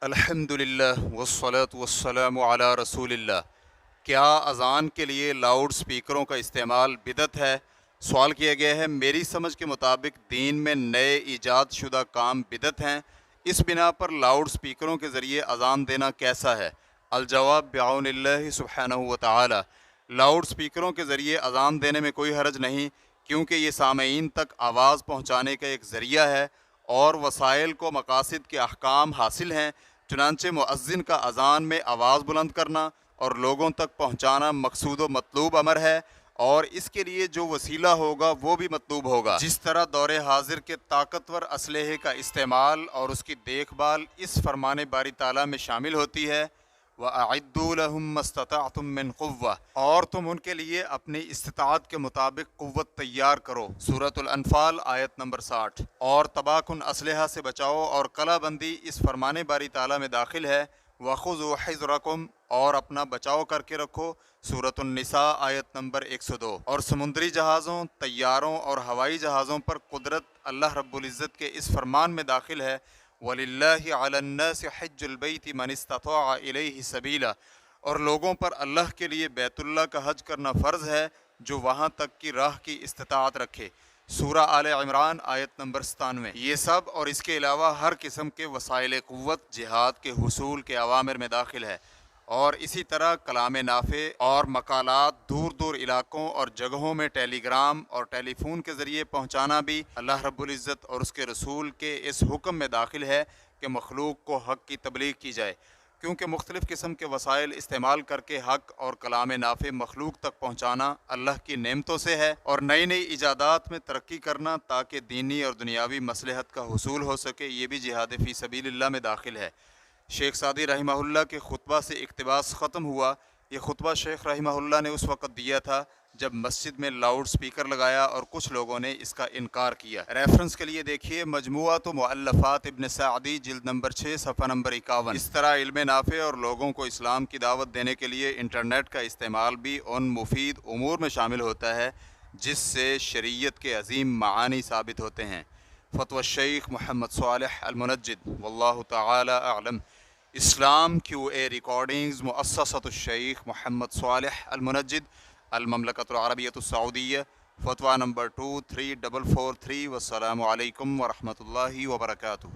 الحمدللہ والصلاۃ والسلام علی رسول اللہ۔ کیا اذان کے لیے لاؤڈ سپیکروں کا استعمال بدعت ہے؟ سوال کیا گیا ہے۔ میری سمجھ کے مطابق دین میں نئے ایجاد شدہ کام بدعت ہیں، اس بنا پر لاؤڈ سپیکروں کے ذریعے اذان دینا کیسا ہے؟ الجواب بعون اللہ سبحانہ و تعالی۔ لاؤڈ سپیکروں کے ذریعے اذان دینے میں کوئی حرج نہیں، کیونکہ یہ سامعین تک آواز پہنچانے کا ایک ذریعہ ہے اور وسائل کو مقاصد کے احکام حاصل ہیں۔ چنانچہ مؤذن کا اذان میں آواز بلند کرنا اور لوگوں تک پہنچانا مقصود و مطلوب امر ہے، اور اس کے لیے جو وسیلہ ہوگا وہ بھی مطلوب ہوگا۔ جس طرح دور حاضر کے طاقتور اسلحے کا استعمال اور اس کی دیکھ بھال اس فرمان باری تعالیٰ میں شامل ہوتی ہے، وَأَعِدُّوا لَهُم مَّا اسْتَطَعْتُم مِّن قُوَّةٍ، اور تم ان کے لیے اپنی استطاعت کے مطابق قوت تیار کرو۔ سورۃ الانفال آیت نمبر 60۔ اور تباہ کن اسلحہ سے بچاؤ اور قلعہ بندی اس فرمان باری تعالیٰ میں داخل ہے۔ وَخُذُوا حِذْرَكُمْ، اور اپنا بچاؤ کر کے رکھو۔ سورۃ النساء آیت نمبر 102۔ اور سمندری جہازوں، طیاروں اور ہوائی جہازوں پر قدرت اللہ رب العزت کے اس فرمان میں داخل ہے، وَلِلَّهِ عَلَى النَّاسِ حِجُّ الْبَيْتِ مَنِ اسْتَطَاعَ إِلَيْهِ سَبِيلًا، اور لوگوں پر اللہ کے لیے بیت اللہ کا حج کرنا فرض ہے جو وہاں تک کی راہ کی استطاعت رکھے۔ سورہ آل عمران آیت نمبر 97۔ یہ سب اور اس کے علاوہ ہر قسم کے وسائل قوت جہاد کے حصول کے اوامر میں داخل ہے، اور اسی طرح کلام نافع اور مقالات دور دور علاقوں اور جگہوں میں ٹیلی گرام اور ٹیلی فون کے ذریعے پہنچانا بھی اللہ رب العزت اور اس کے رسول کے اس حکم میں داخل ہے کہ مخلوق کو حق کی تبلیغ کی جائے، کیونکہ مختلف قسم کے وسائل استعمال کر کے حق اور کلام نافع مخلوق تک پہنچانا اللہ کی نعمتوں سے ہے، اور نئی نئی ایجادات میں ترقی کرنا تاکہ دینی اور دنیاوی مصلحت کا حصول ہو سکے، یہ بھی جہاد فی سبیل اللہ میں داخل ہے۔ شیخ سعدی رحمہ اللہ کے خطبہ سے اقتباس ختم ہوا۔ یہ خطبہ شیخ رحمہ اللہ نے اس وقت دیا تھا جب مسجد میں لاؤڈ سپیکر لگایا اور کچھ لوگوں نے اس کا انکار کیا۔ ریفرنس کے لیے دیکھیے مجموعۃ مؤلفات ابن سعدی جلد نمبر 6 صفحہ نمبر 51۔ اس طرح علم نافع اور لوگوں کو اسلام کی دعوت دینے کے لیے انٹرنیٹ کا استعمال بھی ان مفید امور میں شامل ہوتا ہے جس سے شریعت کے عظیم معانی ثابت ہوتے ہیں۔ فتوی الشیخ محمد صالح المنجد، واللہ تعالی اعلم۔ اسلام کیو اے ریکارڈنگز، مؤسسۃ الشیخ محمد صالح المنجد، المملکۃ العربیۃ السعودیہ، فتویٰ نمبر 23443۔ والسلام علیکم ورحمۃ اللہ وبرکاتہ۔